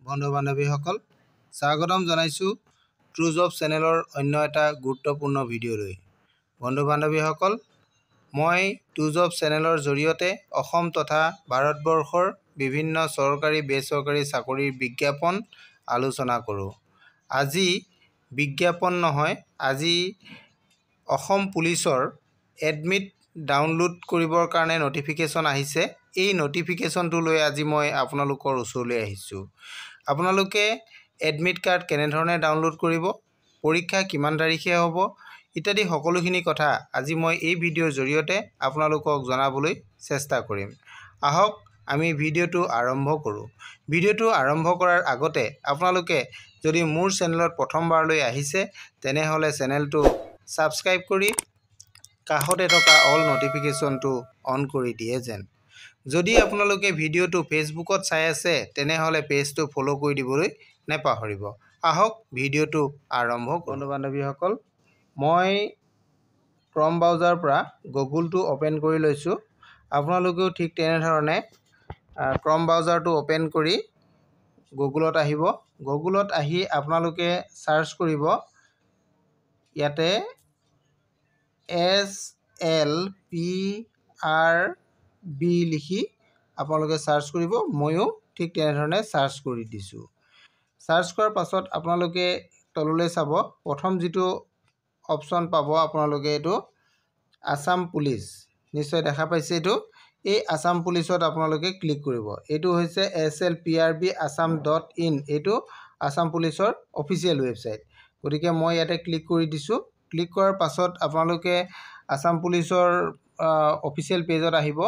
বন্ধু বান্ধৱীসকল স্বাগতম জনাইছো ট্ৰু জব চেনেলৰ অন্য এটা গুৰুত্বপূৰ্ণ ভিডিঅ'লৈ। বন্ধু বান্ধৱীসকল মই ট্ৰু জব চেনেলৰ জৰিয়তে অসম তথা ভাৰতবৰ্ষৰ বিভিন্ন চৰকাৰী বেচৰকাৰী চাকৰিৰ বিজ্ঞাপন আলোচনা কৰোঁ। আজি বিজ্ঞাপন নহয়, আজি অসম পুলিচৰ এডমিট ডাউনলোড কৰিবৰ কাৰণে নটিফিকেশ্যন আহিছে। এই নটিফিকেশ্যনটো লৈ আজি মই আপোনালোকৰ ওচৰলৈ আহিছোঁ। আপোনালোকে এডমিট কাৰ্ড কেনেধৰণে ডাউনলোড কৰিব, পৰীক্ষা কিমান তাৰিখে হ'ব ইত্যাদি সকলোখিনি কথা আজি মই এই ভিডিঅ'ৰ জৰিয়তে আপোনালোকক জনাবলৈ চেষ্টা কৰিম। আহক আমি ভিডিঅ'টো আৰম্ভ কৰোঁ। ভিডিঅ'টো আৰম্ভ কৰাৰ আগতে আপোনালোকে যদি মোৰ চেনেলত প্ৰথমবাৰলৈ আহিছে তেনেহ'লে চেনেলটো ছাবস্ক্ৰাইব কৰি কাষতে থকা অল নটিফিকেশ্যনটো অন কৰি দিয়ে যেন। যদি আপোনালোকে ভিডিঅ'টো ফেচবুকত চাই আছে তেনেহ'লে পেজটো ফ'ল' কৰি দিবলৈ নেপাহৰিব। আহক ভিডিঅ'টো আৰম্ভ কৰোঁ। বন্ধু বান্ধৱীসকল মই ক্ৰম ব্ৰাউজাৰৰ পৰা গুগলটো অ'পেন কৰি লৈছোঁ। আপোনালোকেও ঠিক তেনেধৰণে ক্ৰম ব্ৰাউজাৰটো অ'পেন কৰি গুগলত আহিব। গুগলত আহি আপোনালোকে ছাৰ্চ কৰিব ইয়াতে SLPRB লিখি আপোনালোকে ছাৰ্চ কৰিব। ময়ো ঠিক তেনেধৰণে ছাৰ্চ কৰি দিছোঁ। ছাৰ্চ কৰাৰ পাছত আপোনালোকে তললৈ চাব, প্ৰথম যিটো অপশ্যন পাব আপোনালোকে এইটো আছাম পুলিচ, নিশ্চয় দেখা পাইছে এইটো। এই আছাম পুলিচত আপোনালোকে ক্লিক কৰিব। এইটো হৈছে slprbassam.in, এইটো আছাম পুলিচৰ অফিচিয়েল ৱেবছাইট। গতিকে মই ইয়াতে ক্লিক কৰি দিছোঁ। ক্লিক কৰাৰ পাছত আপোনালোকে আছাম পুলিচৰ অফিচিয়েল পেজত আহিব।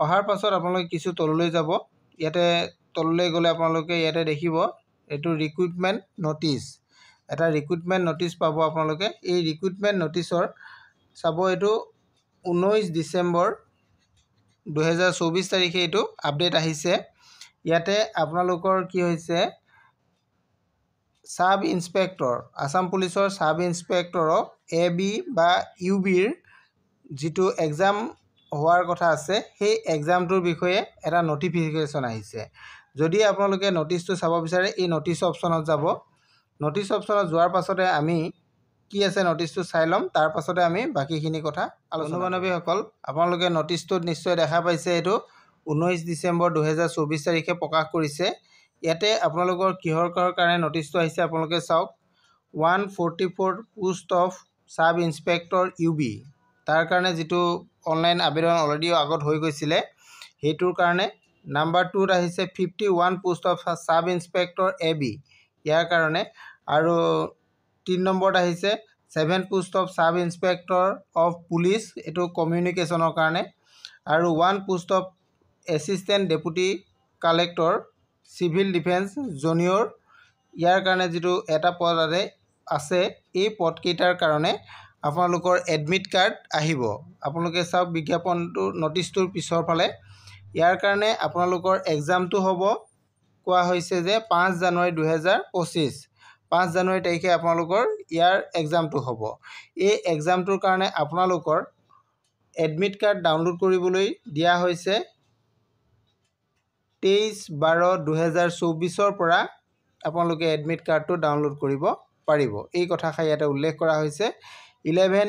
অহাৰ পাছত আপোনালোকে কিছু তললৈ যাব। ইয়াতে তললৈ গ'লে আপোনালোকে ইয়াতে দেখিব এইটো ৰিক্ৰুইটমেণ্ট ন'টিচ, এটা ৰিক্ৰুইটমেণ্ট ন'টিচ পাব আপোনালোকে। এই ৰিক্ৰুইটমেণ্ট ন'টিচৰ চাব এইটো 19 ডিচেম্বৰ 2024 তাৰিখে এইটো আপডেট আহিছে। ইয়াতে আপোনালোকৰ কি হৈছে, ছাব ইনস্পেক্টৰ, আছাম পুলিচৰ ছাব ইনস্পেক্টৰক AB বা UBৰ যিটো এক্সাম হোৱাৰ কথা আছে সেই এক্সামটোৰ বিষয়ে এটা নটিফিকেশ্যন আহিছে। যদি আপোনালোকে নটিচটো চাব বিচাৰে এই নটিচ অপশ্যনত যাব। নটিচ অপশ্যনত যোৱাৰ পাছতে আমি কি আছে নটিচটো চাই ল'ম, তাৰ পাছতে আমি বাকীখিনি কথা আলোচনা কৰিম। বান্ধৱীসকল আপোনালোকে নটিচটোত নিশ্চয় দেখা পাইছে, এইটো 19 ডিচেম্বৰ 2024 তাৰিখে প্ৰকাশ কৰিছে। ইয়াতে আপোনালোকৰ কিহৰ কাৰণে নটিচটো আহিছে আপোনালোকে চাওক। 144 post of sub inspector UB, তাৰ কাৰণে যিটো অনলাইন আবেদন অলৰেডি আগত হৈ গৈছিলে সেইটোৰ কাৰণে। নাম্বাৰ 2ত আহিছে 51 post of sub inspector AB, ইয়াৰ কাৰণে। আৰু 3 নম্বৰত আহিছে 7 post of sub inspector of police, এইটো কমিউনিকেশ্যনৰ কাৰণে। আৰু 1 post of assistant deputy collector civil defence junior, ইয়াৰ কাৰণে যিটো এটা পদ আছে এই পদকেইটাৰ কাৰণে আপোনালোকৰ এডমিট কাৰ্ড আহিব। আপোনালোকে চাওক বিজ্ঞাপনটো নটিচটোৰ পিছৰ ফালে। ইয়াৰ কাৰণে আপোনালোকৰ এক্সামটো হ'ব কোৱা হৈছে যে 5 জানুৱাৰী 2025, 5 জানুৱাৰী তাৰিখে আপোনালোকৰ ইয়াৰ এক্সামটো হ'ব। এই এক্সামটোৰ কাৰণে আপোনালোকৰ এডমিট কাৰ্ড ডাউনলোড কৰিবলৈ দিয়া হৈছে 23/12/2024 পৰা আপোনালোকে এডমিট কাৰ্ডটো ডাউনলোড কৰিব পাৰিব। এই কথাষাৰ ইয়াতে উল্লেখ কৰা হৈছে। 11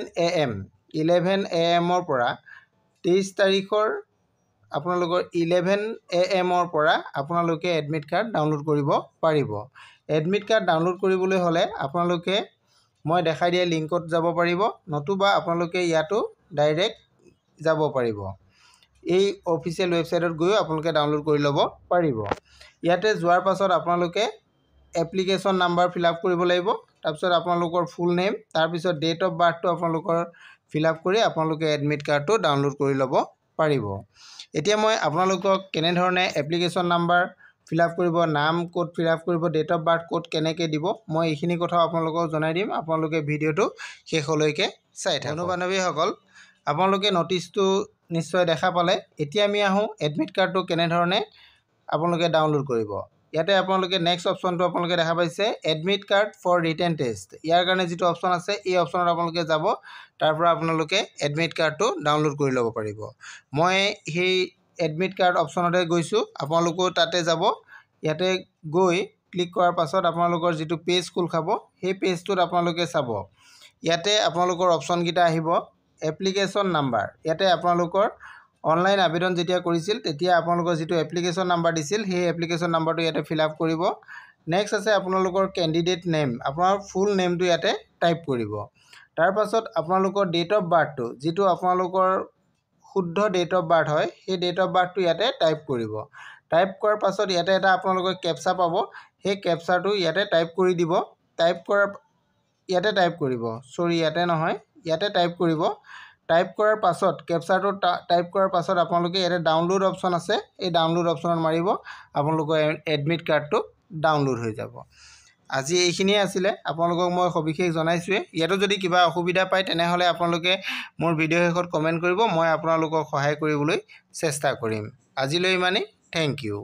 AM পৰা 23 তাৰিখৰ আপোনালোকৰ 11 AM পৰা আপোনালোকে এডমিট কাৰ্ড ডাউনলোড কৰিব পাৰিব। এডমিট কাৰ্ড ডাউনলোড কৰিবলৈ হ'লে আপোনালোকে মই দেখাই দিয়া লিংকত যাব পাৰিব, নতুবা আপোনালোকে ইয়াতো ডাইৰেক্ট যাব পাৰিব। এই অফিচিয়েল ৱেবছাইটত গৈও আপোনালোকে ডাউনলোড কৰি ল'ব পাৰিব। ইয়াতে যোৱাৰ পাছত আপোনালোকে এপ্লিকেশ্যন নাম্বাৰ ফিল আপ কৰিব লাগিব। তাৰপিছত আপোনালোকৰ ফুল নেম, তাৰপিছত ডেট অফ বাৰ্থটো আপোনালোকৰ ফিল আপ কৰি আপোনালোকে এডমিট কাৰ্ডটো ডাউনলোড কৰি ল'ব পাৰিব। এতিয়া মই আপোনালোকক কেনেধৰণে এপ্লিকেশ্যন নাম্বাৰ ফিল আপ কৰিব, নাম ক'ত ফিল আপ কৰিব, ডেট অফ বাৰ্থ ক'ত কেনেকৈ দিব, মই এইখিনি কথাও আপোনালোকক জনাই দিম। আপোনালোকে ভিডিঅ'টো শেষলৈকে চাই থাকক। বন্ধু বান্ধৱীসকল আপোনালোকে নটিচটো নিশ্চয় দেখা পালে। এতিয়া আমি আহোঁ এডমিট কাৰ্ডটো কেনেধৰণে আপোনালোকে ডাউনলোড কৰিব। ইয়াতে আপোনালোকে নেক্সট অপশ্যনটো আপোনালোকে দেখা পাইছে admit card for written test, ইয়াৰ কাৰণে যিটো অপশ্যন আছে এই অপশ্যনত আপোনালোকে যাব। তাৰ পৰা আপোনালোকে এডমিট কাৰ্ডটো ডাউনলোড কৰি ল'ব পাৰিব। মই সেই এডমিট কাৰ্ড অপশ্যনতে গৈছোঁ, আপোনালোকেও তাতে যাব। ইয়াতে গৈ ক্লিক কৰাৰ পাছত আপোনালোকৰ যিটো পেজ খোল খাব সেই পেজটোত আপোনালোকে চাব ইয়াতে আপোনালোকৰ অপশ্যনকেইটা আহিব এপ্লিকেশ্যন নাম্বাৰ ইয়াতে আপোনালোকৰ অনলাইন আবেদন যেতিয়া কৰিছিল তেতিয়া আপোনালোকৰ যিটো এপ্লিকেশ্যন নাম্বাৰ দিছিল সেই এপ্লিকেশ্যন নাম্বাৰটো ইয়াতে ফিল আপ কৰিব নেক্সট আছে আপোনালোকৰ কেণ্ডিডেট নেম আপোনাৰ ফুল নেমটো ইয়াতে টাইপ কৰিব তাৰ পাছত আপোনালোকৰ ডেট অফ বাৰ্থটো যিটো আপোনালোকৰ শুদ্ধ ডেট অফ বাৰ্থ হয় সেই ডেট অফ বাৰ্থটো ইয়াতে টাইপ কৰিব টাইপ কৰাৰ পাছত ইয়াতে এটা আপোনালোকৰ কেপচা পাব সেই কেপচাটো ইয়াতে টাইপ কৰি দিব টাইপ কৰাৰ ইয়াতে টাইপ কৰিব সৰি ইয়াতে নহয় ইয়াতে টাইপ কৰিব টাইপ কৰাৰ পাছত কেপচাটো টাইপ কৰাৰ পাছত আপোনালোকে ইয়াতে ডাউনলোড অপশ্যন আছে এই ডাউনলোড অপশ্যনত মাৰিব আপোনালোকৰ এডমিট কাৰ্ডটো ডাউনলোড হৈ যাব আজি এইখিনিয়ে আছিলে আপোনালোকক মই সবিশেষ জনাইছোৱে ইয়াতো যদি কিবা অসুবিধা পায় তেনেহলে আপোনালোকে মোৰ ভিডিঅ' শেষত কমেন্ট কৰিব মই আপোনালোকক সহায় কৰিবলৈ চেষ্টা কৰিম আজিলৈ ইমানেই থ্যাংক ইউ